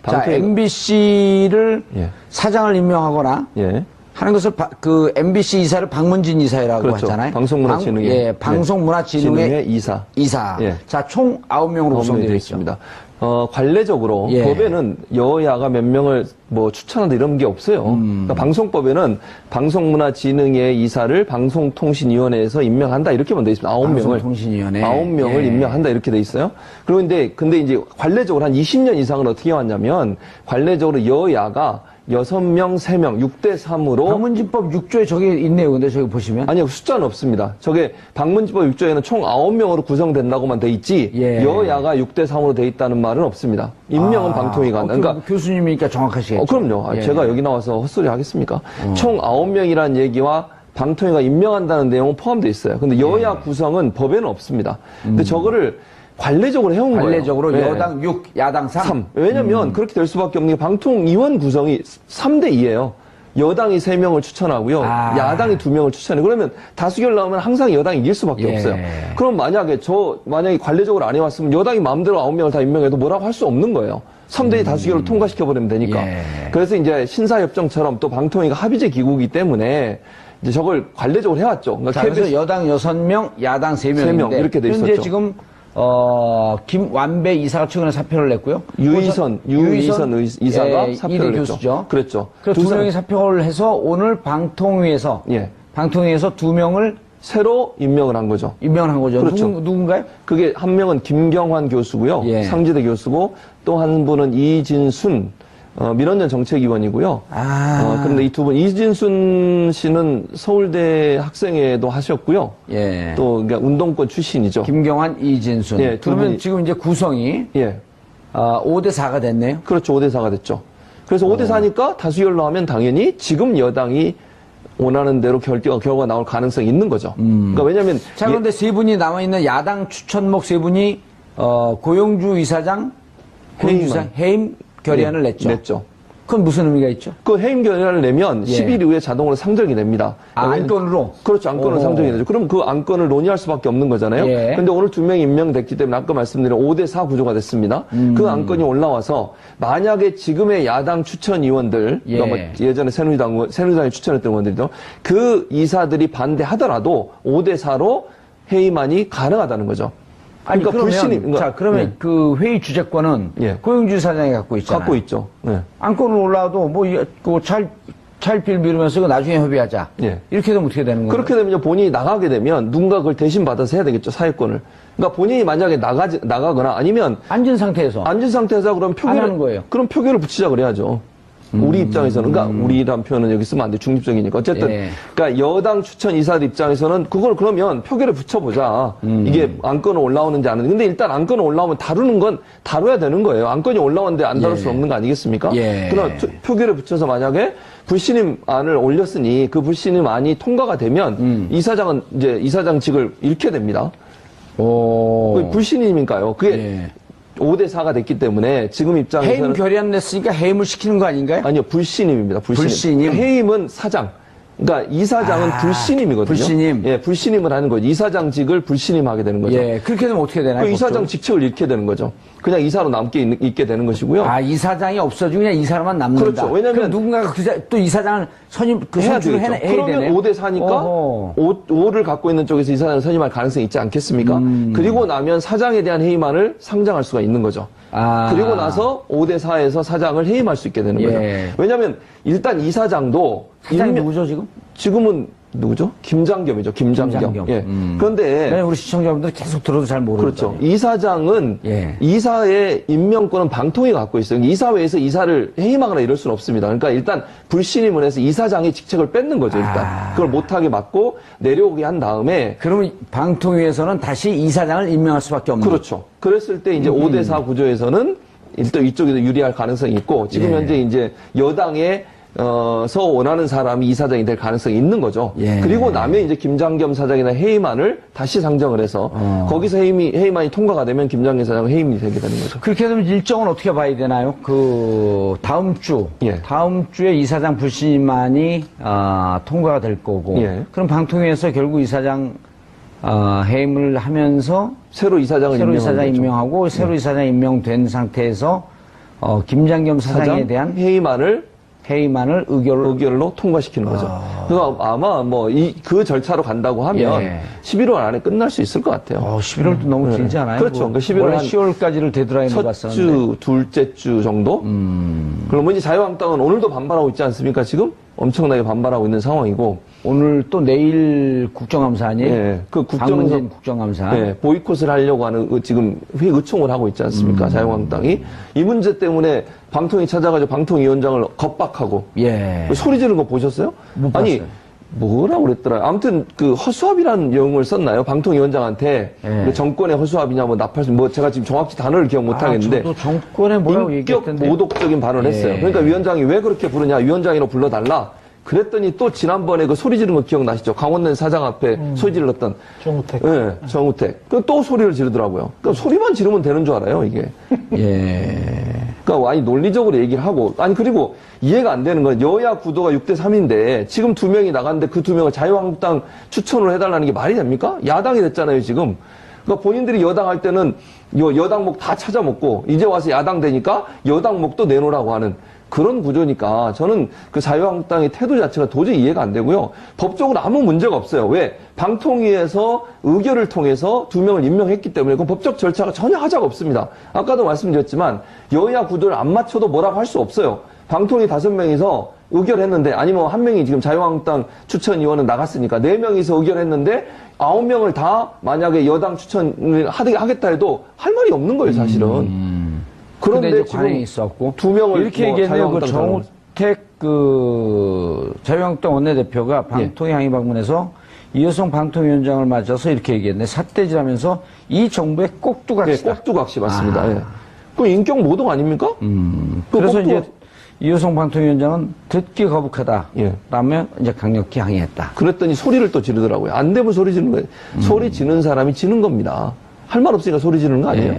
자, MBC를 예. 사장을 임명하거나 예. 하는 것을 그 MBC 이사를 방문진 이사라고 그렇죠. 하잖아요. 방송문화진흥회. 예, 방송문화진흥회 이사. 예. 자, 총 9명으로 구성되어 있습니다. 관례적으로 예. 법에는 여야가 몇 명을 뭐 추천한다 이런 게 없어요. 그러니까 방송법에는 방송문화진흥회 이사를 방송통신위원회에서 임명한다 이렇게만 돼 있습니다. 9명을. 방송통신위원회. 9명을 예. 임명한다 이렇게 돼 있어요. 그런데 근데 이제 관례적으로 한 20년 이상은 어떻게 해왔냐면 관례적으로 여야가 6명, 3명, 6대3으로. 방문진법 6조에 저게 있네요. 근데 저기 보시면. 아니요, 숫자는 없습니다. 저게 방문진법 6조에는 총 9명으로 구성된다고만 돼 있지, 예. 여야가 6대3으로 돼 있다는 말은 없습니다. 임명은 방통위가 한다. 그러니까. 교수님이니까 정확하시겠죠. 그럼요. 예. 제가 여기 나와서 헛소리 하겠습니까? 총 9명이라는 얘기와 방통위가 임명한다는 내용은 포함되어 있어요. 근데 여야 구성은 법에는 없습니다. 근데 저거를 관례적으로 해온 거예요. 관례적으로 네. 여당 6, 야당 3. 왜냐면 그렇게 될 수밖에 없는 게 방통위원 구성이 3대2예요. 여당이 3명을 추천하고요. 야당이 2명을 추천해요. 그러면 다수결 나오면 항상 여당이 이길 수밖에 예. 없어요. 그럼 만약에 관례적으로 안 해왔으면 여당이 마음대로 9명을 다 임명해도 뭐라고 할 수 없는 거예요. 3대2 다수결로 통과시켜버리면 되니까. 예. 그래서 이제 신사협정처럼 또 방통위가 합의제 기구이기 때문에 이제 저걸 관례적으로 해왔죠. 그러니까 자, 그래서 여당 6명, 야당 3명인데. 3명 이렇게 돼 있었죠. 현재 지금 김완배 이사가 최근에 사표를 냈고요. 유이선 이사가 예, 사표를 냈죠. 교수죠. 그랬죠. 그래서 두 명이 사표를 해서 오늘 방통위에서 예. 2명을 새로 임명을 한 거죠. 임명을 한 거죠. 그렇죠. 누군가요? 그게 한 명은 김경환 교수고요. 예. 상지대 교수고 또 한 분은 이진순 민원연 정책위원이고요. 그런데 이 두 분, 이진순 씨는 서울대 학생회도 하셨고요. 예. 또, 그러니까 운동권 출신이죠. 김경환, 이진순. 예, 두 그러면 분이- 지금 이제 구성이, 예. 5대4가 됐네요. 그렇죠. 5대4가 됐죠. 그래서 5대4니까 다수결로 나오면 당연히 지금 여당이 원하는 대로 결과가 나올 가능성이 있는 거죠. 그러니까 왜냐면. 자, 그런데 세 분이 남아있는 야당 추천목 세 분이, 고용주 이사장, 해임 결의안을 냈죠. 그건 무슨 의미가 있죠? 그 해임 결의안을 내면 예. 10일 이후에 자동으로 상정이 됩니다. 안건으로? 그렇죠. 안건으로 상정이 되죠. 그럼 그 안건을 논의할 수밖에 없는 거잖아요. 예. 근데 오늘 2명이 임명됐기 때문에 아까 말씀드린 5대4 구조가 됐습니다. 그 안건이 올라와서 만약에 지금의 야당 추천위원들, 예. 그러니까 뭐 예전에 새누리당이 추천했던 의원들이죠. 그 이사들이 반대하더라도 5대4로 해임안이 가능하다는 거죠. 아니, 그러니까 불신임. 그러면 예. 그 회의 주재권은 예. 고용주 이사장이 갖고 있잖아요. 갖고 있죠. 네. 안건을 올라와도 차일피일 미루면서 나중에 협의하자. 예. 이렇게 되면 어떻게 되는 거예요? 그렇게 되면 이제 본인이 나가게 되면 누군가 그걸 대신 받아서 해야 되겠죠, 사회권을. 그러니까 본인이 만약에 나가거나 아니면 앉은 상태에서. 앉은 상태에서 그럼 안 하는 거예요. 그럼 표결을 붙이자 그래야죠. 우리 입장에서는, 그러니까 우리란 표현은 여기 쓰면 안 돼. 중립적이니까. 어쨌든, 예. 그러니까 여당 추천 이사들 입장에서는 그걸 그러면 표결에 붙여보자. 이게 안건은 올라오는지 안 하는지. 근데 일단 안건은 올라오면 다루는 건 다뤄야 되는 거예요. 안건이 올라오는데 안 다룰 수 없는 거 아니겠습니까? 예. 그러나 표결에 붙여서 만약에 불신임안을 올렸으니 그 불신임안이 통과가 되면 이사장은 이제 이사장직을 잃게 됩니다. 그게 불신임인가요? 그게 예. 5대4가 됐기 때문에 지금 입장에서는 해임 결의안 냈으니까 해임을 시키는 거 아닌가요? 아니요, 불신임입니다. 불신임. 해임은 사장. 그러니까 이사장은 불신임이거든요. 불신임. 예, 불신임을 하는 거죠. 이사장직을 불신임하게 되는 거죠. 예, 그렇게 되면 어떻게 되나요? 그 이사장 직책을 잃게 되는 거죠. 그냥 이사로 있게 되는 것이고요. 이사장이 없어지고 그냥 이사람만 남는다. 그렇죠. 왜냐면 그럼 누군가가 또 이사장을 선출을 해야 그러면 되네요. 5대4니까 5를 갖고 있는 쪽에서 이사장을 선임할 가능성이 있지 않겠습니까? 그리고 나면 사장에 대한 해임안을 상정할 수가 있는 거죠. 그리고 나서 5대4에서 사장을 해임할 수 있게 되는 거죠. 예. 왜냐하면 일단 이사장도 사장이 누구죠 지금? 지금은 누구죠? 김장겸이죠. 김장겸. 예. 그런데 우리 시청자분들 계속 들어도 잘 모르죠. 그렇죠. 이사장은 예. 이사의 임명권은 방통위가 갖고 있어요. 이사회에서 이사를 해임하거나 이럴 수는 없습니다. 그러니까 일단 불신임을 해서 이사장의 직책을 뺏는 거죠. 일단 그걸 못하게 막고 내려오게 한 다음에 그러면 방통위에서는 다시 이사장을 임명할 수밖에 없는 그렇죠. 그랬을 때 이제 5대4 구조에서는 일단 이쪽에도 유리할 가능성이 있고 지금 예. 현재 이제 여당의 서 원하는 사람이 이사장이 될 가능성이 있는 거죠. 예. 그리고 나면 이제 김장겸 사장이나 해임안을 다시 상정을 해서 거기서 해임안이 통과가 되면 김장겸 사장은 해임이 되게 되는 거죠. 그렇게 되면 일정은 어떻게 봐야 되나요? 다음 주에 이사장 불신임안이 통과가 될 거고 예. 그럼 방통위에서 결국 이사장 해임을 하면서 새로 이사장을 임명하고 새로 이사장 임명된 상태에서 김장겸 사장에 대한 회의만을 의결로 통과시키는 거죠. 그래서 아마 그 절차로 간다고 하면 11월 안에 끝날 수 있을 것 같아요. 11월도 너무 길지 않아요? 그렇죠. 그러니까 11월 원래 10월까지를 데드라인으로 첫 주, 둘째 주 정도? 그러면 이제 자유한국당은 오늘도 반발하고 있지 않습니까? 지금 엄청나게 반발하고 있는 상황이고. 오늘 또 내일 국정감사 아니에요? 네, 박문진 국정감사. 네, 보이콧을 하려고 하는 지금 회의 의총을 하고 있지 않습니까? 자유한국당이. 이 문제 때문에 방통위 찾아가지고 방통위원장을 겁박하고. 소리 지르는 거 보셨어요? 못 봤어요. 아니, 뭐라고 그랬더라. 아무튼 그 허수아비라는 용어를 썼나요? 방통위원장한테 정권의 허수아비냐 제가 지금 정확히 단어를 기억 못 하겠는데. 저도 정권에 뭐라고 인격 얘기했던데. 모독적인 발언을 했어요. 그러니까 위원장이 왜 그렇게 부르냐? 위원장이라고 불러달라. 그랬더니 또 지난번에 그 소리 지르는 거 기억나시죠? 강원랜 사장 앞에 소리 질렀던. 정우택. 네, 정우택. 또 소리를 지르더라고요. 그러니까 소리만 지르면 되는 줄 알아요, 이게. 그러니까 아니 논리적으로 얘기를 하고 그리고 이해가 안 되는 건 여야 구도가 6대 3인데 지금 2명이 나갔는데 그 2명을 자유한국당 추천을 해달라는 게 말이 됩니까? 야당이 됐잖아요, 지금. 그러니까 본인들이 여당 할 때는 여당목 다 찾아먹고 이제 와서 야당 되니까 여당목도 내놓으라고 하는 그런 구조니까 저는 그 자유한국당의 태도 자체가 도저히 이해가 안 되고요. 법적으로 아무 문제가 없어요. 왜? 방통위에서 의결을 통해서 2명을 임명했기 때문에 그 법적 절차가 전혀 하자가 없습니다. 아까도 말씀드렸지만 여야 구도를 안 맞춰도 뭐라고 할 수 없어요. 방통위 5명이서 의결했는데 아니면 1명이 지금 자유한국당 추천위원은 나갔으니까 4명이서 의결했는데 9명을 다 만약에 여당 추천을 하겠다 해도 할 말이 없는 거예요, 사실은. 그런데 관행이 있었고 2명을 이렇게 얘기했네요. 그 정우택 자유한국당 원내대표가 방통위 항의 방문해서 이여성 방통위원장을 맞아서 이렇게 얘기했네. 삿대질하면서 이 정부의 꼭두각시다. 꼭두각시 맞습니다. 그 인격 모독 아닙니까? 그래서 이제 이여성 방통위원장은 듣기 거북하다. 라면 이제 강력히 항의했다. 그랬더니 소리를 또 지르더라고요. 안 되면 소리 지르는 거예요. 소리 지르는 사람이 지는 겁니다. 할 말 없으니까 소리 지르는 거 아니에요?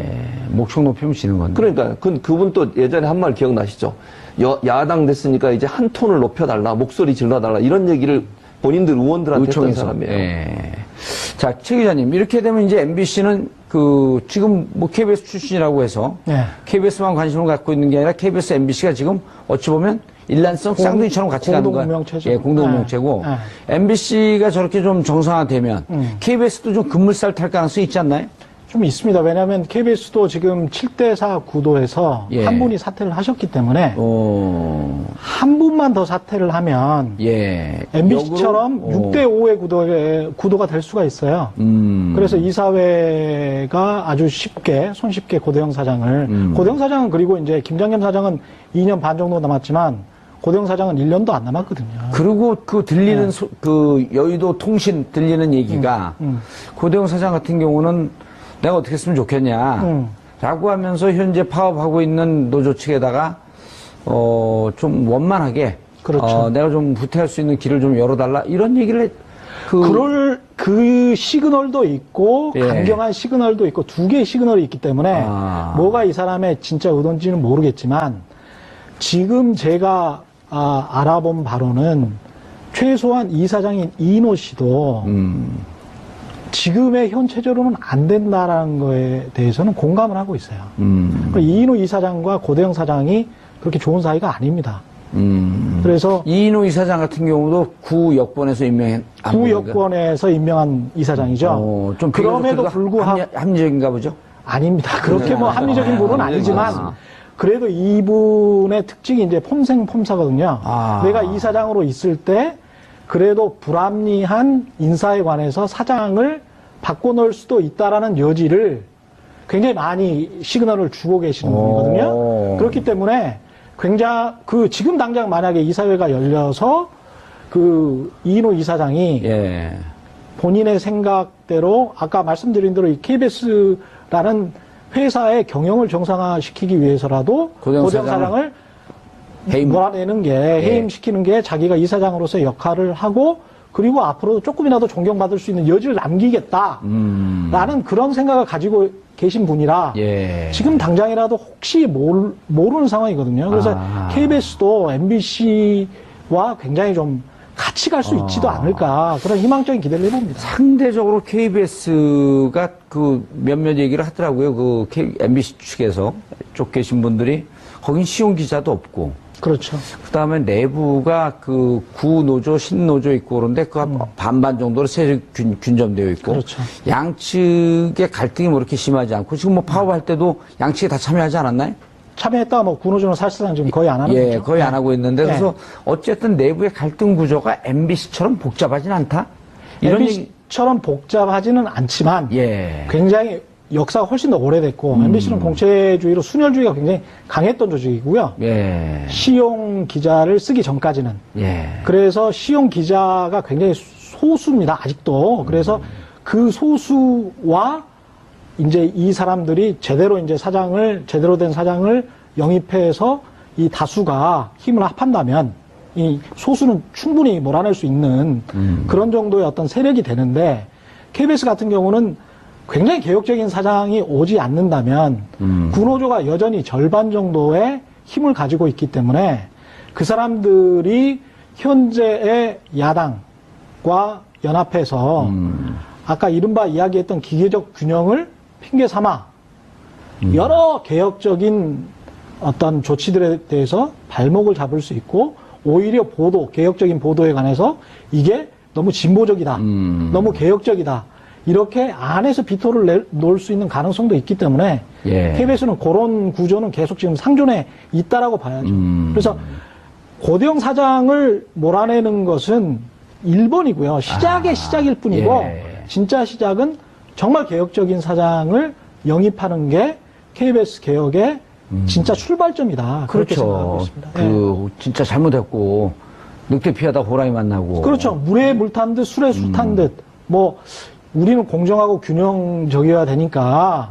목청 높이면 지는 건데. 그러니까 그분 또 예전에 한 말 기억나시죠? 야당 됐으니까 이제 한 톤을 높여달라, 목소리 질러달라 이런 얘기를 본인들 의원들한테 했던 사람이에요. 자, 최 기자님 이렇게 되면 이제 MBC는 지금 KBS 출신이라고 해서 KBS만 관심을 갖고 있는 게 아니라 KBS, MBC가 지금 어찌 보면 일란성 쌍둥이처럼 같이 가는 거예요. 공동명체죠. 공동명체고 MBC가 저렇게 좀 정상화되면 KBS도 좀 급물살 탈 가능성이 있지 않나요? 좀 있습니다. 왜냐하면 KBS도 지금 7대4 구도에서 한 분이 사퇴를 하셨기 때문에 한 분만 더 사퇴를 하면 MBC처럼 6대5의 구도가 될 수가 있어요. 그래서 이사회가 아주 손쉽게 고대영 사장을 고대영 사장은 그리고 이제 김장겸 사장은 2년 반 정도 남았지만 고대영 사장은 1년도 안 남았거든요. 그리고 들리는 여의도 통신 들리는 얘기가 고대영 사장 같은 경우는 내가 어떻게 했으면 좋겠냐 라고 하면서 현재 파업하고 있는 노조 측에다가 좀 원만하게 내가 좀 후퇴할 수 있는 길을 좀 열어달라 이런 얘기를 그럴 그 시그널도 있고 강경한 시그널도 있고 두 개의 시그널이 있기 때문에 뭐가 이 사람의 진짜 의도인지는 모르겠지만 지금 제가 알아본 바로는 최소한 이사장인 이인호 씨도 지금의 현 체제로는 안 된다라는 거에 대해서는 공감을 하고 있어요. 이인호 이사장과 고대영 사장이 그렇게 좋은 사이가 아닙니다. 그래서 이인호 이사장 같은 경우도 구 여권에서 임명한 이사장이죠. 좀 그럼에도 불구하고 합리적인가 보죠? 아닙니다. 그렇게 합리적인 분은 아니지만 그래도 이분의 특징이 이제 폼생폼사거든요. 내가 이사장으로 있을 때 그래도 불합리한 인사에 관해서 사장을 바꿔놓을 수도 있다라는 여지를 굉장히 많이 시그널을 주고 계시는 분이거든요. 그렇기 때문에 굉장히 지금 당장 만약에 이사회가 열려서 이인호 이사장이 본인의 생각대로 아까 말씀드린 대로 이 KBS라는 회사의 경영을 정상화시키기 위해서라도 고대영 사장을 몰아내는 게 해임시키는 게 자기가 이사장으로서의 역할을 하고 그리고 앞으로도 조금이라도 존경받을 수 있는 여지를 남기겠다라는 그런 생각을 가지고 계신 분이라 지금 당장이라도 혹시 모르는 상황이거든요. 그래서 KBS도 MBC와 굉장히 좀 같이 갈 수 있지도 않을까 그런 희망적인 기대를 해봅니다. 상대적으로 KBS가 몇몇 얘기를 하더라고요. MBC 측에서 쪽 계신 분들이 거긴 시용 기자도 없고. 그렇죠. 그다음에 내부가 그 구노조, 신노조 있고 그런데 그 반반 정도로 세력 균점되어 있고. 그렇죠. 양측의 갈등이 뭐 이렇게 심하지 않고 지금 뭐 파업할 때도 양측이 다 참여하지 않았나요? 참여했다가 뭐 구노조는 사실상 지금 거의 안 하는 예, 거죠. 거의 안 하고 있는데 네. 그래서 어쨌든 내부의 갈등 구조가 MBC처럼 복잡하진 않다. 이런 얘기. MBC처럼 복잡하지는 않지만 예. 굉장히 역사가 훨씬 더 오래됐고 MBC는 공채주의로 순혈주의가 굉장히 강했던 조직이고요. 예. 시용 기자를 쓰기 전까지는. 예. 그래서 시용 기자가 굉장히 소수입니다. 아직도. 그래서 그 소수와 이제 이 사람들이 제대로 된 사장을 영입해서 이 다수가 힘을 합한다면 이 소수는 충분히 몰아낼 수 있는 그런 정도의 어떤 세력이 되는데 KBS 같은 경우는 굉장히 개혁적인 사장이 오지 않는다면 구노조가 여전히 절반 정도의 힘을 가지고 있기 때문에 그 사람들이 현재의 야당과 연합해서 아까 이른바 이야기했던 기계적 균형을 핑계 삼아 여러 개혁적인 어떤 조치들에 대해서 발목을 잡을 수 있고 오히려 개혁적인 보도에 관해서 이게 너무 진보적이다. 너무 개혁적이다. 이렇게 안에서 비토를 놓을 수 있는 가능성도 있기 때문에 예. KBS는 그런 구조는 계속 지금 상존해 있다라고 봐야죠. 그래서 고대영 사장을 몰아내는 것은 1번이고요. 시작일 뿐이고 예. 진짜 시작은 정말 개혁적인 사장을 영입하는 게 KBS 개혁의 진짜 출발점이다. 그렇게 생각하고 있습니다. 진짜 잘못했고 늑대 피하다 호랑이 만나고. 그렇죠. 물에 물 탄 듯 술에 술 탄 듯. 뭐 우리는 공정하고 균형적이어야 되니까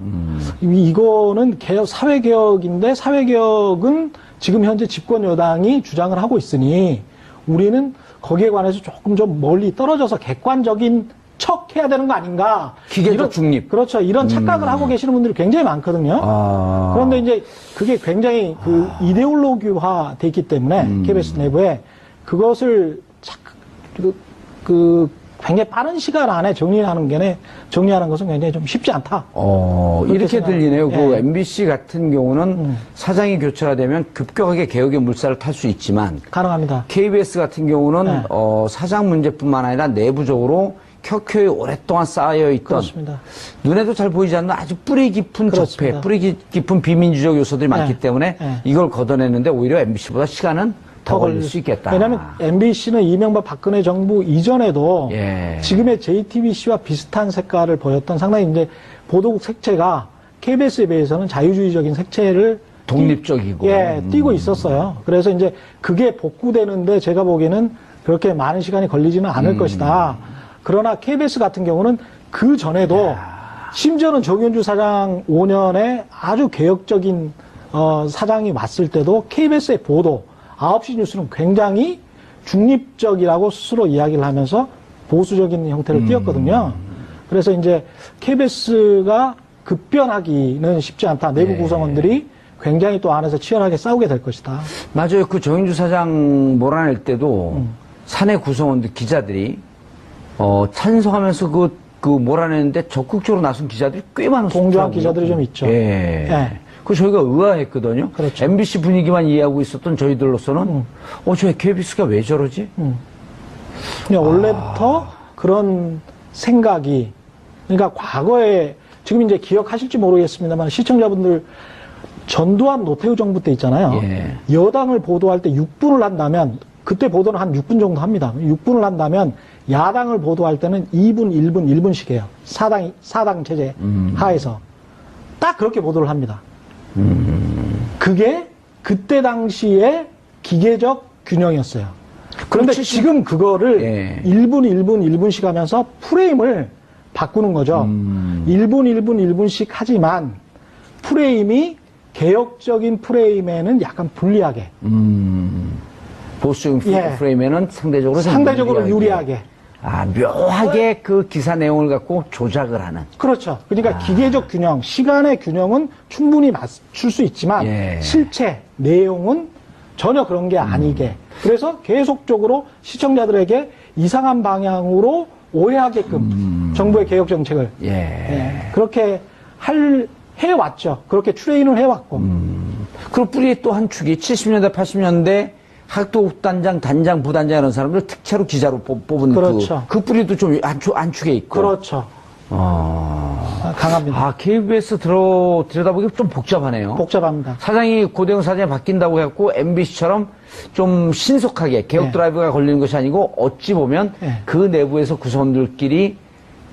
이거는 사회개혁인데 사회개혁은 지금 현재 집권 여당이 주장을 하고 있으니 우리는 거기에 관해서 조금 좀 멀리 떨어져서 객관적인 척 해야 되는 거 아닌가. 기계적 중립. 그렇죠. 이런 착각을 하고 계시는 분들이 굉장히 많거든요. 그런데 이제 그게 굉장히 이데올로기화 돼 있기 때문에 KBS 내부에 그것을 굉장히 빠른 시간 안에 정리하는 것은 굉장히 좀 쉽지 않다. 이렇게 들리네요. 예. 그 MBC 같은 경우는 사장이 교체가 되면 급격하게 개혁의 물살을 탈 수 있지만 가능합니다. KBS 같은 경우는 네. 사장 문제뿐만 아니라 내부적으로 켜켜이 오랫동안 쌓여있던 그렇습니다. 눈에도 잘 보이지 않는 아주 뿌리 깊은 그렇습니다. 적폐, 뿌리 깊은 비민주적 요소들이 많기 네. 때문에 네. 이걸 걷어내는데 오히려 MBC보다 시간은 더 걸릴 수 있겠다. 왜냐하면 MBC는 이명박 박근혜 정부 이전에도 예. 지금의 JTBC와 비슷한 색깔을 보였던 상당히 이제 보도국 색채가 KBS에 비해서는 자유주의적인 색채를 독립적이고. 띄고 있었어요. 그래서 이제 그게 복구되는데 제가 보기에는 그렇게 많은 시간이 걸리지는 않을 것이다. 그러나 KBS 같은 경우는 그 전에도 심지어는 정윤주 사장 5년에 아주 개혁적인 사장이 왔을 때도 KBS의 보도 9시 뉴스는 굉장히 중립적이라고 스스로 이야기를 하면서 보수적인 형태를 띄었거든요. 그래서 이제 KBS가 급변하기는 쉽지 않다. 내부 구성원들이 굉장히 또 안에서 치열하게 싸우게 될 것이다. 맞아요. 그 정인주 사장 몰아낼 때도 사내 구성원들 기자들이 찬성하면서 그 몰아내는데 적극적으로 나선 기자들이 꽤 많았어요. 동조한 기자들이 좀 있죠. 예. 예. 그 저희가 의아했거든요. 그렇죠. MBC 분위기만 이해하고 있었던 저희들로서는 저 KBS가 왜 저러지? 그냥 원래부터 그런 생각이 그러니까 과거에 지금 이제 기억하실지 모르겠습니다만 시청자분들 전두환 노태우 정부 때 있잖아요. 예. 여당을 보도할 때 6분을 한다면 그때 보도는 한 6분 정도 합니다. 6분을 한다면 야당을 보도할 때는 2분, 1분, 1분씩 해요. 사당 체제 하에서. 딱 그렇게 보도를 합니다. 그게 그때 당시에 기계적 균형이었어요. 그런데 그렇지, 지금 그거를 예. 1분, 1분, 1분씩 하면서 프레임을 바꾸는 거죠. 1분, 1분, 1분씩 하지만 프레임이 개혁적인 프레임에는 약간 불리하게. 보수적인 예. 프레임에는 상대적으로 좀 상대적으로 유리하게. 묘하게 그 기사 내용을 갖고 조작을 하는. 그렇죠. 그러니까 기계적 균형, 시간의 균형은 충분히 맞출 수 있지만 예. 실체, 내용은 전혀 그런 게 아니게. 그래서 계속적으로 시청자들에게 이상한 방향으로 오해하게끔 정부의 개혁 정책을 그렇게 해왔죠. 그렇게 트레인을 해왔고. 그리고 뿌리의 또 한 축이 70년대, 80년대 학도단장, 단장, 부단장 이런 사람들 특채로 기자로 뽑은 그렇죠. 그 뿌리도 좀 안축에 있고. 그렇죠. 강합니다. KBS 들여다보기 좀 복잡하네요. 복잡합니다. 사장이 고대영 사장이 바뀐다고 해갖고 MBC처럼 좀 신속하게 개혁 네. 드라이브가 걸리는 것이 아니고 어찌 보면 네. 그 내부에서 구성원들끼리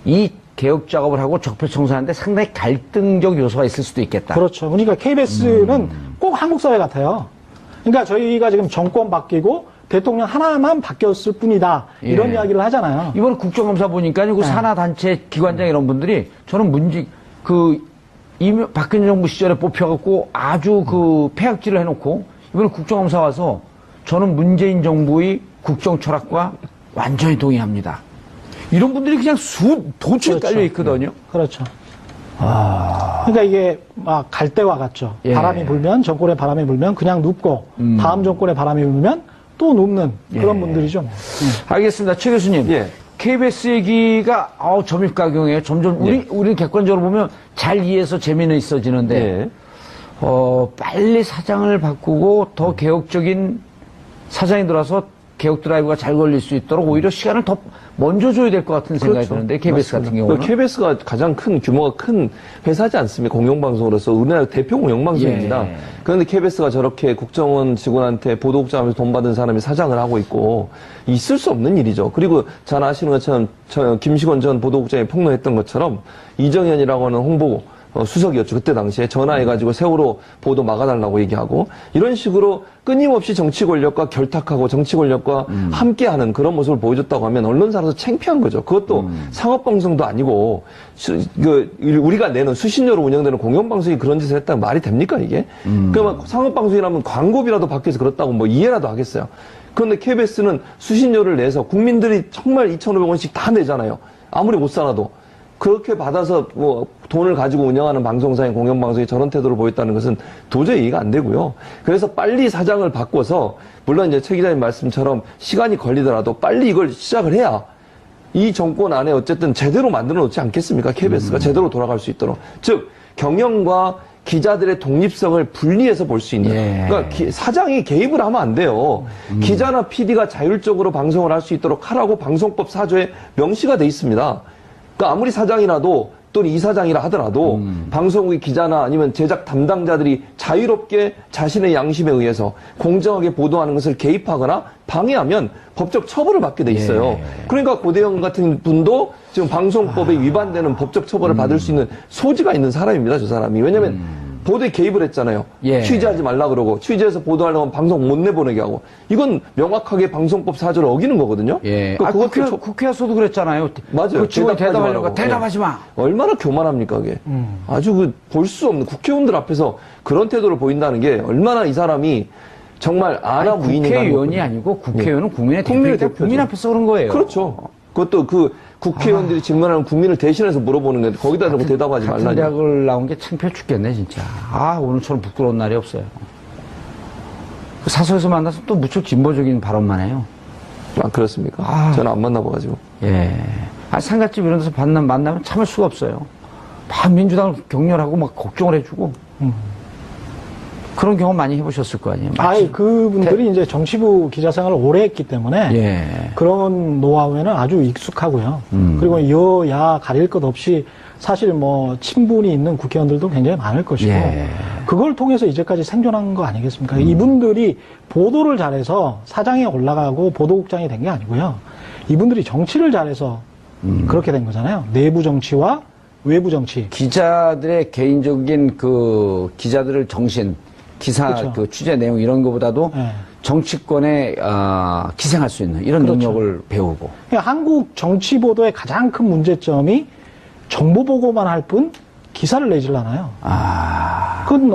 이 개혁 작업을 하고 적폐청산하는데 상당히 갈등적 요소가 있을 수도 있겠다. 그렇죠. 그러니까 KBS는 꼭 한국 사회 같아요. 그러니까 저희가 지금 정권 바뀌고 대통령 하나만 바뀌었을 뿐이다. 이런 예. 이야기를 하잖아요. 이번에 국정감사 보니까 그 네. 산하단체 기관장 이런 분들이 저는 박근혜 정부 시절에 뽑혀갖고 아주 폐악질을 해놓고 이번에 국정감사 와서 저는 문재인 정부의 국정 철학과 완전히 동의합니다. 이런 분들이 그냥 도처에 그렇죠. 깔려 있거든요. 그렇죠. 그러니까 이게 막 갈대와 같죠. 예. 바람이 불면, 정권의 바람이 불면 그냥 눕고, 다음 정권의 바람이 불면 또 눕는 그런 예. 분들이죠. 알겠습니다. 최 교수님. 예. KBS 얘기가 점입가경이에요. 점점 우리는 객관적으로 보면 잘 이해해서 재미는 있어지는데 예. 빨리 사장을 바꾸고 더 개혁적인 사장이 들어와서 개혁 드라이브가 잘 걸릴 수 있도록 오히려 시간을 더 먼저 줘야 될 것 같은 생각이 드는데 KBS 같은 경우는 KBS가 가장 큰 규모가 큰 회사지 않습니까? 공영방송으로서 우리나라 대표 공영방송입니다. 예. 그런데 KBS가 저렇게 국정원 직원한테 보도국장하면서 돈 받은 사람이 사장을 하고 있고 있을 수 없는 일이죠. 그리고 잘 아시는 것처럼 김식원 전 보도국장이 폭로했던 것처럼 이정현이라고 하는 홍보 수석이었죠. 그때 당시에 전화해가지고 세월호 보도 막아달라고 얘기하고 이런 식으로 끊임없이 정치 권력과 결탁하고 정치 권력과 함께하는 그런 모습을 보여줬다고 하면 언론사로서 창피한 거죠. 그것도 상업방송도 아니고 우리가 내는 수신료로 운영되는 공영방송이 그런 짓을 했다면 말이 됩니까 이게? 그러면 상업방송이라면 광고비라도 받기 위해서 그렇다고 뭐 이해라도 하겠어요. 그런데 KBS는 수신료를 내서 국민들이 정말 2,500원씩 다 내잖아요. 아무리 못 살아도. 그렇게 받아서 뭐 돈을 가지고 운영하는 방송사인 공영방송이 저런 태도를 보였다는 것은 도저히 이해가 안 되고요. 그래서 빨리 사장을 바꿔서 물론 이제 최 기자님 말씀처럼 시간이 걸리더라도 빨리 이걸 시작을 해야 이 정권 안에 어쨌든 제대로 만들어 놓지 않겠습니까? KBS가 제대로 돌아갈 수 있도록. 즉 경영과 기자들의 독립성을 분리해서 볼 수 있는. 예. 그러니까 사장이 개입을 하면 안 돼요. 기자나 PD가 자율적으로 방송을 할 수 있도록 하라고 방송법 4조에 명시가 돼 있습니다. 그러니까 아무리 사장이라도 또는 이사장이라 하더라도 방송국의 기자나 아니면 제작 담당자들이 자유롭게 자신의 양심에 의해서 공정하게 보도하는 것을 개입하거나 방해하면 법적 처벌을 받게 돼 있어요. 예. 그러니까 고대영 같은 분도 지금 방송법에 위반되는 법적 처벌을 받을 수 있는 소지가 있는 사람입니다. 저 사람이. 왜냐하면 보도에 개입을 했잖아요. 예. 취재하지 말라 그러고 취재해서 보도하려면 방송 못 내보내게 하고 이건 명확하게 방송법 4조를 어기는 거거든요. 예. 그러니까 국회에서도 그랬잖아요. 맞아요. 그 직원이 대답하지 대답하려고 말라고. 대답하지 마. 얼마나 교만합니까, 그게. 아주 볼 수 없는 국회의원들 앞에서 그런 태도를 보인다는 게 얼마나 이 사람이 정말 아나무인인가. 국회의원이 아니고 국회의원은 국민의 국민의 대표이기 때문에 국민 앞에서 그런 거예요. 그렇죠. 그것도 국회의원들이 질문하는 국민을 대신해서 물어보는 건데 거기다 대고 대답하지 같은 말라니. 대학을 나온 게 창피해 죽겠네 진짜. 오늘처럼 부끄러운 날이 없어요. 사석에서 만나서 또 무척 진보적인 발언만 해요. 그렇습니까? 저는 안 만나봐가지고. 예. 상갓집 이런 데서 만나면 참을 수가 없어요. 막 민주당을 격렬하고 막 걱정을 해주고. 그런 경험 많이 해보셨을 거 아니에요? 그분들이 이제 정치부 기자 생활을 오래 했기 때문에 예. 그런 노하우에는 아주 익숙하고요. 그리고 여야 가릴 것 없이 사실 뭐 친분이 있는 국회의원들도 굉장히 많을 것이고 예. 그걸 통해서 이제까지 생존한 거 아니겠습니까? 이분들이 보도를 잘해서 사장에 올라가고 보도국장이 된 게 아니고요. 이분들이 정치를 잘해서 그렇게 된 거잖아요. 내부 정치와 외부 정치. 기자들의 개인적인 기자들을 기사 그렇죠. 취재 내용 이런 거보다도 예. 정치권에 기생할 수 있는 이런 그렇죠. 능력을 배우고. 그러니까 한국 정치 보도의 가장 큰 문제점이 정보 보고만 할 뿐 기사를 내질 않아요. 그건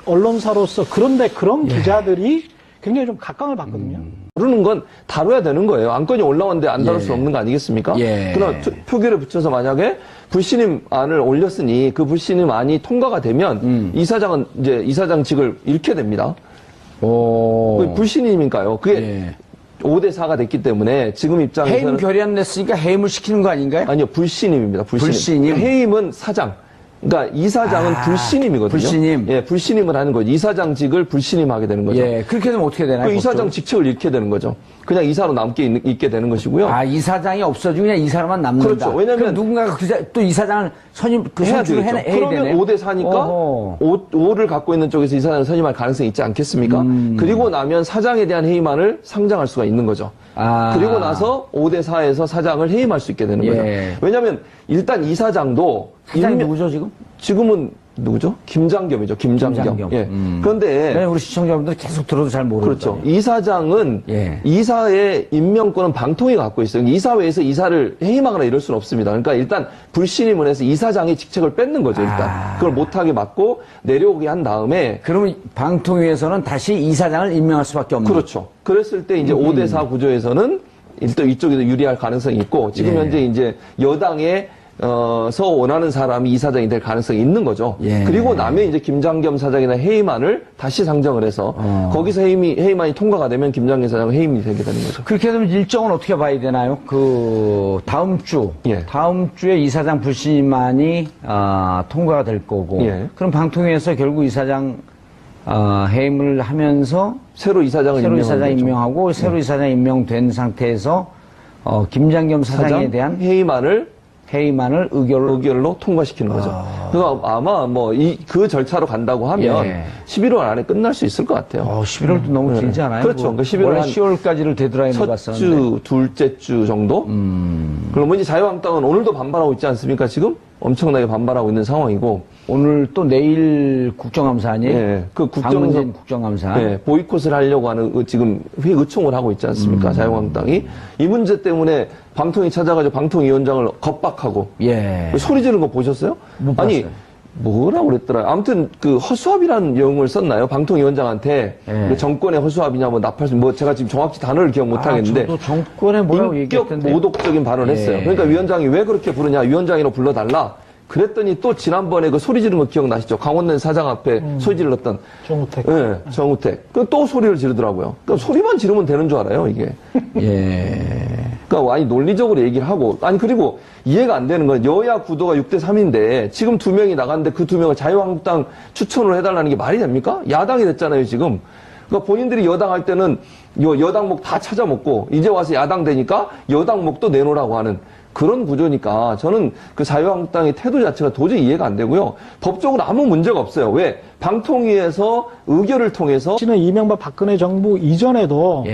언론사로서 그런데 그런 기자들이 굉장히 좀 각광을 받거든요. 다루는 건 다뤄야 되는 거예요. 안건이 올라왔는데 안 다룰 예. 수 없는 거 아니겠습니까? 예. 그러나 표결에 붙여서 만약에 불신임 안을 올렸으니 그 불신임 안이 통과가 되면 이사장은 이제 이사장직을 잃게 됩니다. 그게 불신임이니까요. 그게 예. 5대 4가 됐기 때문에 지금 입장에서는 해임 결의안 냈으니까 해임을 시키는 거 아닌가요? 아니요, 불신임입니다. 불신임? 해임은 사장. 그러니까 이사장은 불신임이거든요. 불신임. 예, 불신임을 하는 거죠. 이사장직을 불신임하게 되는 거죠. 예, 그렇게 되면 어떻게 되나요? 그 이사장 직책을 잃게 되는 거죠. 그냥 이사로 있게 되는 것이고요. 아, 이사장이 없어지고 그냥 이사로만 남는다. 그렇죠. 왜냐면 누군가가 또 이사장을 선출을 해야 그러면 되네요. 5대 4니까 5를 갖고 있는 쪽에서 이사장을 선임할 가능성이 있지 않겠습니까? 그리고 나면 사장에 대한 해임안을 상정할 수가 있는 거죠. 그리고 나서 5대 4에서 사장을 해임할 수 있게 되는 거죠. 왜냐하면 일단 이사장도 사장이 누구죠 지금? 지금은 누구죠? 김장겸이죠. 김장겸. 예. 그런데 우리 시청자분들 계속 들어도 잘 모르죠. 그렇죠. 이사장은 이사의 임명권은 방통위가 갖고 있어요. 이사회에서 이사를 해임하거나 이럴 수는 없습니다. 그러니까 일단 불신임을 해서 이사장의 직책을 뺏는 거죠. 일단 그걸 못하게 막고 내려오게 한 다음에 그러면 방통위에서는 다시 이사장을 임명할 수밖에 없는. 그렇죠. 그랬을 때 이제 5대 4 구조에서는 일단 이쪽에도 유리할 가능성이 있고 지금 현재 이제 여당의 서 원하는 사람이 이사장이 될 가능성이 있는 거죠. 그리고 나면 이제 김장겸 사장이나 해임안을 다시 상정을 해서 거기서 해임안이 통과가 되면 김장겸 사장은 해임이 되게 되는 거죠. 그렇게 되면 일정은 어떻게 봐야 되나요? 다음 주에 이사장 불신임안이 통과가 될 거고. 그럼 방통위에서 결국 이사장 해임을 하면서 새로 이사장 임명하고 새로 이사장 임명된 상태에서 김장겸 사장에 대한 해임안을 의결로 통과시키는 거죠. 그래서 아마 그 절차로 간다고 하면 11월 안에 끝날 수 있을 것 같아요. 11월도 너무 길지 않아요? 그렇죠. 그러니까 11월 원래 10월까지를 되드라인을 첫 봤었는데. 주, 둘째 주 정도? 그러면 이제 자유한국당은 오늘도 반발하고 있지 않습니까, 지금? 엄청나게 반발하고 있는 상황이고. 오늘 또 내일 국정감사 아니에요? 박문진 국정감사. 보이콧을 하려고 하는 지금 의총을 하고 있지 않습니까, 자유한국당이. 이 문제 때문에 방통위 찾아가지고 방통위원장을 겁박하고. 소리 지르는 거 보셨어요? 못 봤어요. 아니, 뭐라고 그랬더라. 아무튼 허수아비라는 용어를 썼나요? 방통위원장한테 정권의 허수아비냐, 제가 지금 정확히 단어를 기억 못 하겠는데. 저도 정권에 뭐라고 얘기했던데. 모독적인 발언을 했어요. 그러니까 위원장이 왜 그렇게 부르냐, 위원장이로 불러달라. 그랬더니 또 지난번에 그 소리 지르는 거 기억나시죠? 강원랜 사장 앞에 소리 질렀던. 정우택. 정우택. 또 소리를 지르더라고요. 그러니까 소리만 지르면 되는 줄 알아요, 이게. 그러니까 논리적으로 얘기를 하고. 그리고 이해가 안 되는 건 여야 구도가 6대 3인데 지금 2명이 나갔는데 그 2명을 자유한국당 추천을 해달라는 게 말이 됩니까? 야당이 됐잖아요, 지금. 그러니까 본인들이 여당 할 때는 여당목 다 찾아먹고 이제 와서 야당 되니까 여당목도 내놓으라고 하는 그런 구조니까 저는 그 자유한국당의 태도 자체가 도저히 이해가 안 되고요. 법적으로 아무 문제가 없어요. 왜? 방통위에서 의결을 통해서 지난 이명박 박근혜 정부 이전에도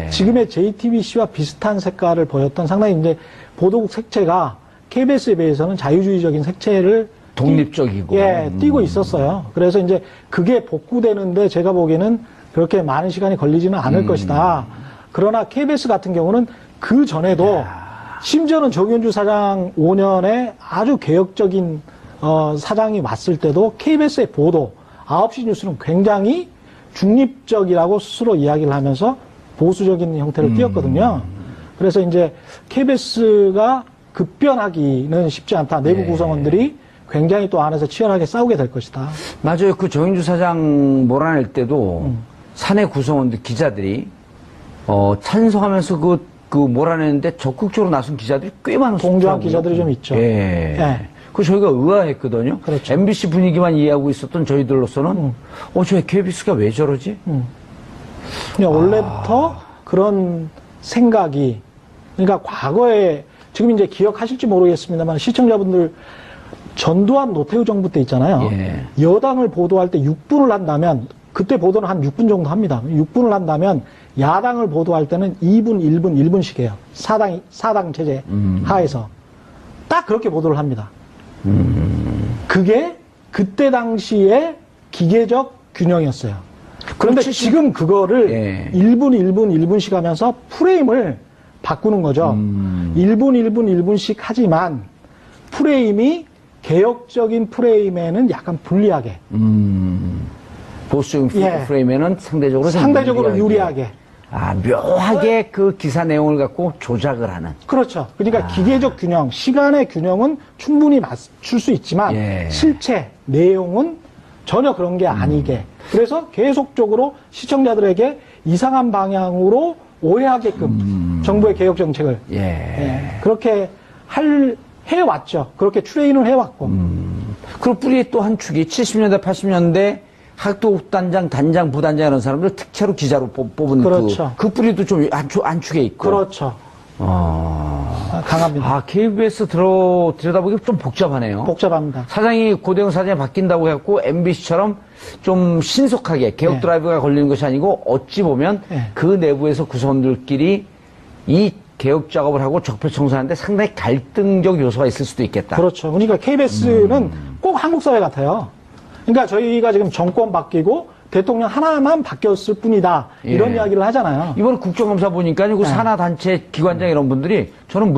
지금의 JTBC와 비슷한 색깔을 보였던 상당히 이제 보도국 색채가 KBS에 비해서는 자유주의적인 색채를 독립적이고 띄고 있었어요. 그래서 이제 그게 복구되는데 제가 보기에는 그렇게 많은 시간이 걸리지는 않을 것이다. 그러나 KBS 같은 경우는 그 전에도 심지어는 정윤주 사장 5년에 아주 개혁적인 사장이 왔을 때도 KBS의 보도 9시 뉴스는 굉장히 중립적이라고 스스로 이야기를 하면서 보수적인 형태를 띄었거든요. 그래서 이제 KBS가 급변하기는 쉽지 않다. 내부 구성원들이 굉장히 또 안에서 치열하게 싸우게 될 것이다. 맞아요. 그 정윤주 사장 몰아낼 때도 사내 구성원들 기자들이 찬성하면서 그 몰아내는데 적극적으로 나선 기자들이 꽤 많았어요. 동조한 기자들이 좀 있죠. 그 저희가 의아했거든요. 그렇죠. MBC 분위기만 이해하고 있었던 저희들로서는 저 KBS가 왜 저러지? 그냥 원래부터 그런 생각이 그러니까 과거에 지금 이제 기억하실지 모르겠습니다만 시청자분들 전두환 노태우 정부 때 있잖아요. 여당을 보도할 때 6분을 한다면 그때 보도는 한 6분 정도 합니다. 6분을 한다면 야당을 보도할 때는 2분, 1분, 1분씩 해요. 사당 체제 하에서. 딱 그렇게 보도를 합니다. 그게 그때 당시에 기계적 균형이었어요. 그런데 지금 그거를 1분, 1분, 1분씩 하면서 프레임을 바꾸는 거죠. 1분, 1분, 1분씩 하지만 프레임이 개혁적인 프레임에는 약간 불리하게. 보수적인 프레임에는 상대적으로 유리하게. 묘하게 그 기사 내용을 갖고 조작을 하는. 그렇죠. 그러니까 기계적 균형, 시간의 균형은 충분히 맞출 수 있지만 실체, 내용은 전혀 그런 게 아니게. 그래서 계속적으로 시청자들에게 이상한 방향으로 오해하게끔 정부의 개혁 정책을 그렇게 해왔죠. 그렇게 트레인을 해왔고. 그리고 뿌리의 또 한 축이 70년대, 80년대 학도단장, 단장, 부단장 이런 사람들 특채로 기자로 뽑은 그렇죠. 그 뿌리도 좀 안축에 있고. 그렇죠. 강합니다. KBS 들여다보기 좀 복잡하네요. 복잡합니다. 사장이 고대영 사장이 바뀐다고 해갖고 MBC처럼 좀 신속하게 개혁 네. 드라이브가 걸리는 것이 아니고 어찌 보면 네. 그 내부에서 구성원들끼리 이 개혁 작업을 하고 적폐청산하는데 상당히 갈등적 요소가 있을 수도 있겠다. 그렇죠. 그러니까 KBS는 꼭 한국 사회 같아요. 그러니까 저희가 지금 정권 바뀌고 대통령 하나만 바뀌었을 뿐이다. 이런 예. 이야기를 하잖아요. 이번 국정감사 보니까 그 산하단체 기관장 이런 분들이 저는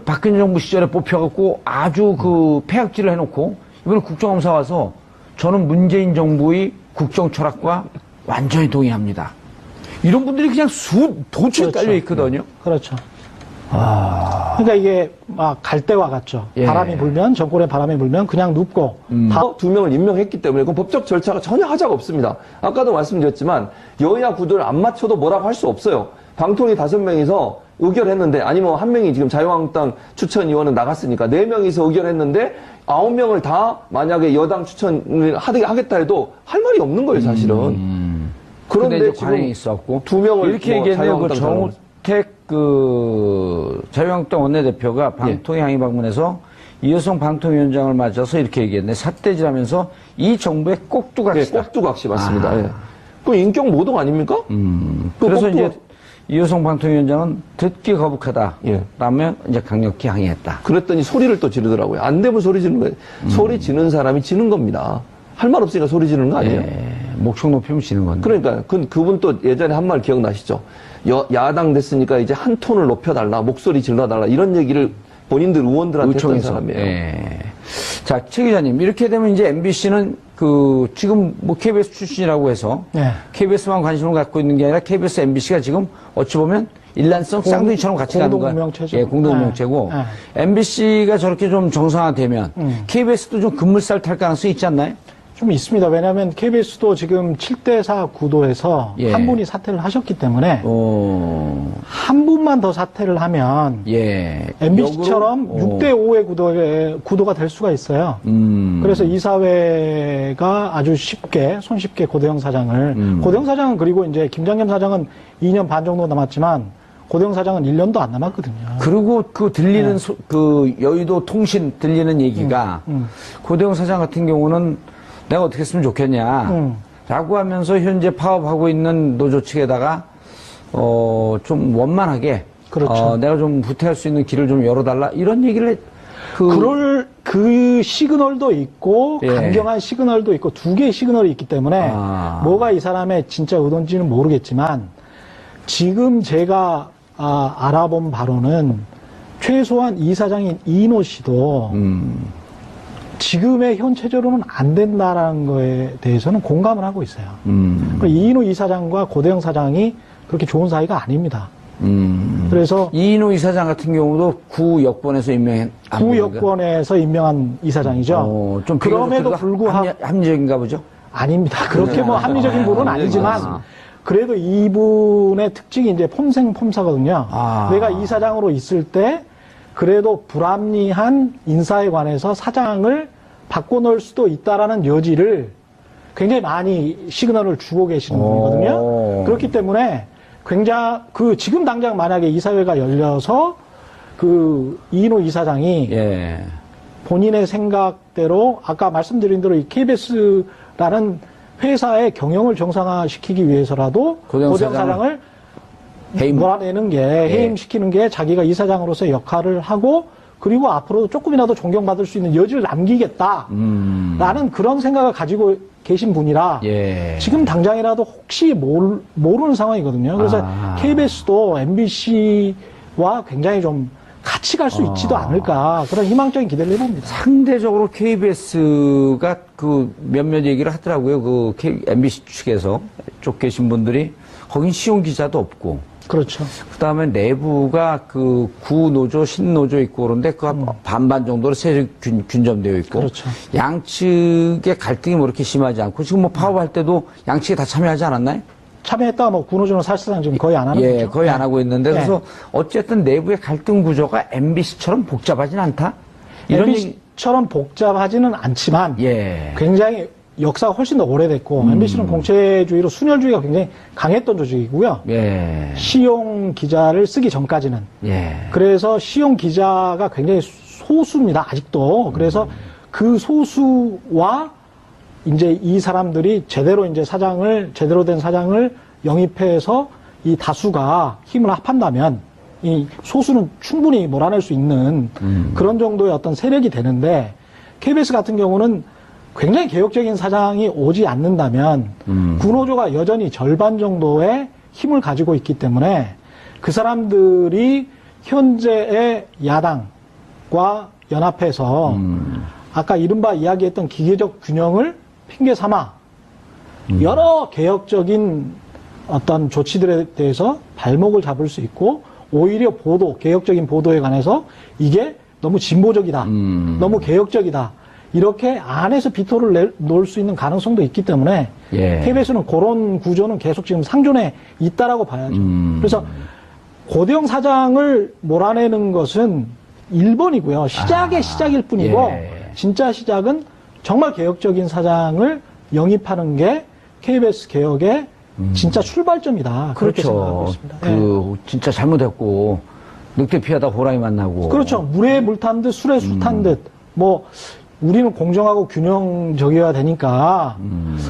박근혜 정부 시절에 뽑혀갖고 아주 폐악질을 해놓고 이번에 국정감사 와서 저는 문재인 정부의 국정 철학과 완전히 동의합니다. 이런 분들이 그냥 도처에 그렇죠. 깔려 있거든요. 그렇죠. 그러니까 이게 막 갈대와 같죠. 예. 바람이 불면, 정권의 바람이 불면 그냥 눕고 다 두 명을 임명했기 때문에 그건 법적 절차가 전혀 하자가 없습니다. 아까도 말씀드렸지만 여야 구도를 안 맞춰도 뭐라고 할 수 없어요. 방통위 5명이서 의결했는데 아니면 한 명이 지금 자유한국당 추천 의원은 나갔으니까 4명이서 의결했는데 9명을 다 만약에 여당 추천을 하겠다 해도 할 말이 없는 거예요, 사실은. 그런데 그런데 이제 관행이 지금 있었고 두 명을 이렇게 뭐 얘기했네요. 그 자유한국당 정우택 자유한국당 원내대표가 방통위 항의 방문해서 이여성 방통위원장을 맞아서 이렇게 얘기했네. 삿대질하면서 이 정부의 꼭두각시다. 꼭두각시 맞습니다. 예. 그 인격 모독 아닙니까? 그래서 꼭두- 이제 이여성 방통위원장은 듣기 거북하다. 예. 라면 이제 강력히 항의했다. 그랬더니 소리를 또 지르더라고요. 안 되면 소리 지르는 거예요. 소리 지는 사람이 지는 겁니다. 할 말 없으니까 소리 지르는 거 아니에요? 예, 목청 높이면 지는 건데. 그러니까 그분 또 예전에 한 말 기억나시죠? 야당 됐으니까 이제 한 톤을 높여달라, 목소리 질러달라 이런 얘기를 본인들 의원들한테 했던 의총에서. 사람이에요. 예. 자, 최 기자님, 이렇게 되면 이제 MBC는 지금 KBS 출신이라고 해서 네. KBS만 관심을 갖고 있는 게 아니라 KBS, MBC가 지금 어찌 보면 일란성 쌍둥이처럼 같이 가는 거야. 공동명체죠. 예, 공동명체고 네. MBC가 저렇게 좀 정상화되면 KBS도 좀 급물살 탈 가능성이 있지 않나요? 좀 있습니다. 왜냐하면 KBS도 지금 7대4 구도에서 예. 한 분이 사퇴를 하셨기 때문에 한 분만 더 사퇴를 하면 예. MBC처럼 역으로? 6대5의 구도가 될 수가 있어요. 그래서 이사회가 아주 손쉽게 고대영 사장을, 고대영 사장은 그리고 이제 김장겸 사장은 2년 반 정도 남았지만 고대영 사장은 1년도 안 남았거든요. 그리고 들리는 여의도 통신 들리는 얘기가 고대영 사장 같은 경우는 내가 어떻게 했으면 좋겠냐 라고 하면서 현재 파업하고 있는 노조 측에다가 좀 원만하게 그렇죠. 내가 좀 후퇴할 수 있는 길을 좀 열어달라 이런 얘기를 그럴 그 시그널도 있고 예. 강경한 시그널도 있고 두 개의 시그널이 있기 때문에 뭐가 이 사람의 진짜 의도인지는 모르겠지만 지금 제가 알아본 바로는 최소한 이사장인 이인호 씨도 지금의 현 체제로는 안 된다라는 거에 대해서는 공감을 하고 있어요. 이인호 이사장과 고대영 사장이 그렇게 좋은 사이가 아닙니다. 그래서 이인호 이사장 같은 경우도 구 여권에서 구여권에서 임명한 이사장이죠. 좀 그럼에도 불구하고 합리적인가 보죠. 아닙니다. 그렇게 뭐 합리적인 분은 아니지만 그래도 이분의 특징이 이제 폼생폼사거든요. 내가 이사장으로 있을 때 그래도 불합리한 인사에 관해서 사장을 바꿔놓을 수도 있다라는 여지를 굉장히 많이 시그널을 주고 계시는 분이거든요. 그렇기 때문에 굉장히 지금 당장 만약에 이사회가 열려서 이인호 이사장이 예. 본인의 생각대로 아까 말씀드린 대로 이 KBS라는 회사의 경영을 정상화시키기 위해서라도 고대영 사장을 몰아내는 게 해임시키는 게 자기가 이사장으로서의 역할을 하고 그리고 앞으로도 조금이라도 존경받을 수 있는 여지를 남기겠다라는 그런 생각을 가지고 계신 분이라 지금 당장이라도 혹시 모르는 상황이거든요. 그래서 KBS도 MBC와 굉장히 좀 같이 갈 수 있지도 않을까 그런 희망적인 기대를 해봅니다. 상대적으로 KBS가 몇몇 얘기를 하더라고요. MBC 측에서 쪽 계신 분들이 거긴 시용 기자도 없고. 그렇죠. 그 다음에 내부가 구노조, 신노조 있고 그런데 반반 정도로 세력 균점되어 있고. 그렇죠. 양측의 갈등이 뭐 이렇게 심하지 않고 지금 뭐 파업할 때도 양측이 다 참여하지 않았나요? 참여했다 구노조는 사실상 지금 거의 안 하는 거죠. 거의 안 하고 있는데 그래서 어쨌든 내부의 갈등 구조가 MBC처럼 복잡하진 않다? 이런 얘기. MBC처럼 복잡하지는 않지만 예. 굉장히 역사가 훨씬 더 오래됐고 MBC는 공채주의로 순혈주의가 굉장히 강했던 조직이고요. 예. 시용 기자를 쓰기 전까지는. 예. 그래서 시용 기자가 굉장히 소수입니다. 아직도. 그래서 그 소수와 이제 이 사람들이 제대로 된 사장을 영입해서 이 다수가 힘을 합한다면 이 소수는 충분히 몰아낼 수 있는 그런 정도의 어떤 세력이 되는데 KBS 같은 경우는 굉장히 개혁적인 사장이 오지 않는다면 구노조가 여전히 절반 정도의 힘을 가지고 있기 때문에 그 사람들이 현재의 야당과 연합해서 아까 이른바 이야기했던 기계적 균형을 핑계 삼아 여러 개혁적인 어떤 조치들에 대해서 발목을 잡을 수 있고 오히려 개혁적인 보도에 관해서 이게 너무 진보적이다. 너무 개혁적이다. 이렇게 안에서 비토를 놓을 수 있는 가능성도 있기 때문에 예. KBS는 그런 구조는 계속 지금 상존해 있다라고 봐야죠. 그래서 고대영 사장을 몰아내는 것은 1번이고요. 시작일 뿐이고 예. 진짜 시작은 정말 개혁적인 사장을 영입하는 게 KBS 개혁의 진짜 출발점이다. 그렇게 생각하고 있습니다. 진짜 잘못했고 늑대 피하다 호랑이 만나고. 그렇죠. 물에 물 탄 듯 술에 술 탄 듯. 우리는 공정하고 균형적이어야 되니까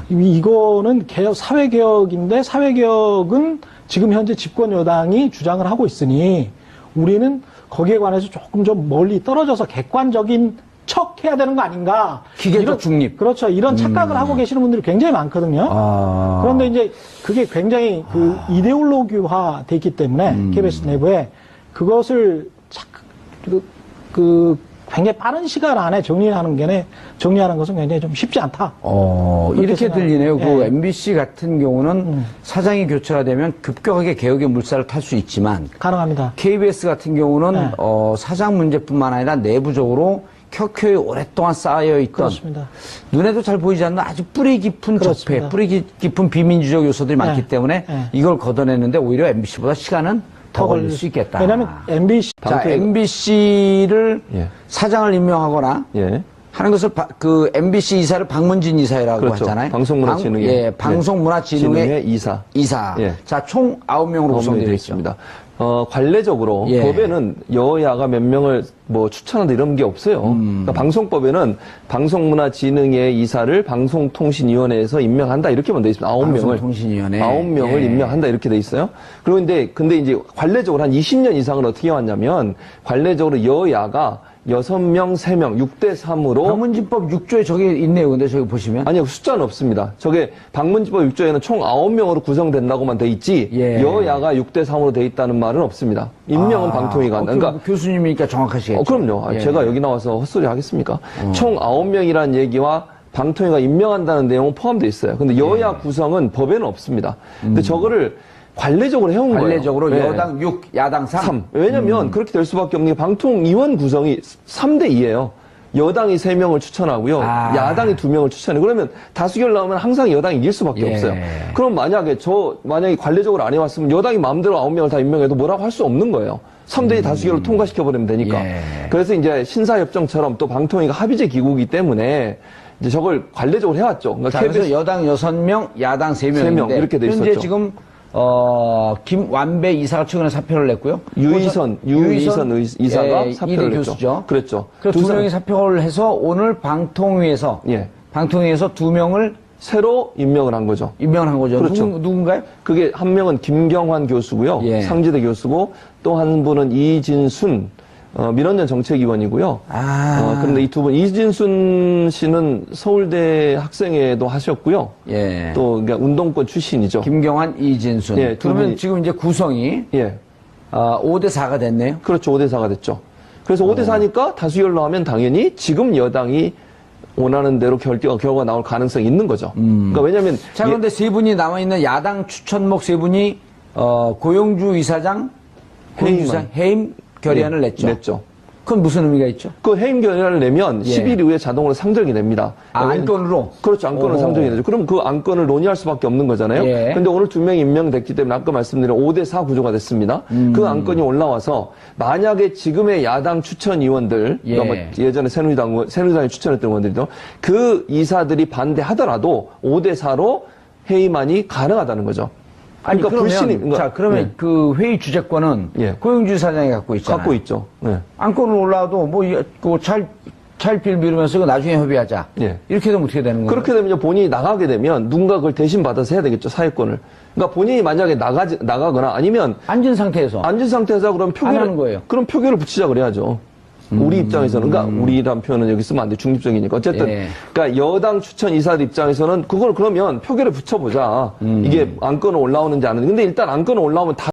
이거는 사회개혁인데 사회개혁은 지금 현재 집권 여당이 주장을 하고 있으니 우리는 거기에 관해서 조금 좀 멀리 떨어져서 객관적인 척 해야 되는 거 아닌가. 기계적 중립. 그렇죠. 이런 착각을 하고 계시는 분들이 굉장히 많거든요. 그런데 이제 그게 굉장히 이데올로기화 돼 있기 때문에 KBS 내부에 그것을 굉장히 빠른 시간 안에 정리하는 것은 굉장히 좀 쉽지 않다. 이렇게 들리네요. 예. 그 MBC 같은 경우는 사장이 교체가 되면 급격하게 개혁의 물살을 탈 수 있지만 가능합니다. KBS 같은 경우는 사장 문제뿐만 아니라 내부적으로 켜켜이 오랫동안 쌓여있던 그렇습니다. 눈에도 잘 보이지 않는 아주 뿌리 깊은 그렇습니다. 적폐, 뿌리 깊은 비민주적 요소들이 많기 때문에 네. 이걸 걷어내는데 오히려 MBC보다 시간은 더 걸릴 수 있겠다. 왜냐하면 MBC MBC를 예. 사장을 임명하거나 예. 하는 것을 그 MBC 이사를 박문진 이사라고 그렇죠. 하잖아요. 방송문화진흥회. 방송문화진흥회 이사. 예. 자, 총 9명으로 구성되어 있습니다. 관례적으로 예. 법에는 여야가 몇 명을 추천한다 이런 게 없어요. 그러니까 방송법에는 방송문화진흥회 이사를 방송통신위원회에서 임명한다 이렇게만 돼 있습니다. 9명을. 방송통신위원회. 9명을 예. 임명한다 이렇게 돼 있어요. 근데 이제 관례적으로 한 20년 이상은 어떻게 해왔냐면 관례적으로 여야가 6명, 3명, 6대3으로. 방문진법 6조에 저게 있네요. 근데 저기 보시면. 아니요, 숫자는 없습니다. 저게 방문지법 6조에는 총 9명으로 구성된다고만 돼 있지, 예. 여야가 6대3으로 돼 있다는 말은 없습니다. 임명은 방통위가 한다. 그러니까. 교수님이니까 정확하시겠죠. 그럼요. 예. 제가 여기 나와서 헛소리 하겠습니까? 총 9명이라는 얘기와 방통위가 임명한다는 내용은 포함되어 있어요. 근데 여야 구성은 법에는 없습니다. 근데 저거를 관례적으로 해온 거예요. 관례적으로 네. 여당 6, 야당 3. 왜냐면 그렇게 될 수밖에 없는 게 방통위원 구성이 3대2예요. 여당이 3명을 추천하고요. 야당이 2명을 추천해요. 그러면 다수결 나오면 항상 여당이 이길 수밖에 예. 없어요. 그럼 만약에 관례적으로 안 해왔으면 여당이 마음대로 9명을 다 임명해도 뭐라고 할 수 없는 거예요. 3대2 다수결로 통과시켜버리면 되니까. 예. 그래서 이제 신사협정처럼 또 방통위가 합의제 기구이기 때문에 이제 저걸 관례적으로 해왔죠. 그러니까 자, 그래서 여당 6명, 야당 3명인데 3명 이렇게 돼 현재 있었죠. 지금 김완배 이사가 최근에 사표를 냈고요. 유이선 이사가 사표를 이대 냈죠. 교수죠. 그랬죠. 그래서 두 명이 사표를 해서 오늘 방통위에서 예. 2명을 새로 임명을 한 거죠. 임명을 한 거죠. 그렇죠. 누군가요? 그게 한 명은 김경환 교수고요. 예. 상지대 교수고 또 한 분은 이진순 민원연 정책위원이고요. 그런데 이 두 분, 이진순 씨는 서울대 학생회도 하셨고요. 예. 또, 그러니까 운동권 출신이죠. 김경환, 이진순. 예, 두 그러면 분이- 지금 이제 구성이 예. 5대4가 됐네요. 그렇죠. 5대4가 됐죠. 그래서 5대4니까 다수결 나오면 당연히 지금 여당이 원하는 대로 결과가 나올 가능성이 있는 거죠. 그러니까 왜냐면. 자, 그런데 세 분이 남아있는 야당 추천목 세 분이, 고용주 이사장, 해임 결의안을 냈죠. 냈죠. 그건 무슨 의미가 있죠? 그 해임 결의안을 내면 예. 10일 이후에 자동으로 상정이 됩니다. 안건으로? 그렇죠. 안건으로 상정이 되죠. 그럼 그 안건을 논의할 수밖에 없는 거잖아요. 예. 근데 오늘 2명이 임명됐기 때문에 아까 말씀드린 5대4 구조가 됐습니다. 그 안건이 올라와서 만약에 지금의 야당 추천 의원들, 예. 그러니까 뭐 예전에 새누리당이 추천했던 의원들이죠. 그 이사들이 반대하더라도 5대4로 해임안이 가능하다는 거죠. 아니, 그러니까 불신이, 자, 그러면 예. 그 회의 주재권은 예. 고용주 사장이 갖고 있잖아요. 갖고 있죠. 네. 안건을 올라와도 뭐, 차일피일 미루면서 나중에 협의하자. 예. 이렇게 되면 어떻게 되는 거예요? 그렇게 되면 본인이 나가게 되면 누군가 그걸 대신 받아서 해야 되겠죠, 사회권을. 그러니까 본인이 만약에 나가거나 아니면 앉은 상태에서. 앉은 상태에서 그럼 안 하는 거예요. 그럼 표결을 붙이자 그래야죠. 우리 입장에서는, 그러니까 우리란 표현은 여기 쓰면 안 돼. 중립적이니까. 어쨌든, 예. 그러니까 여당 추천 이사들 입장에서는 그걸 그러면 표결에 붙여보자. 이게 안건은 올라오는지 안 오는지. 근데 일단 안건은 올라오면 다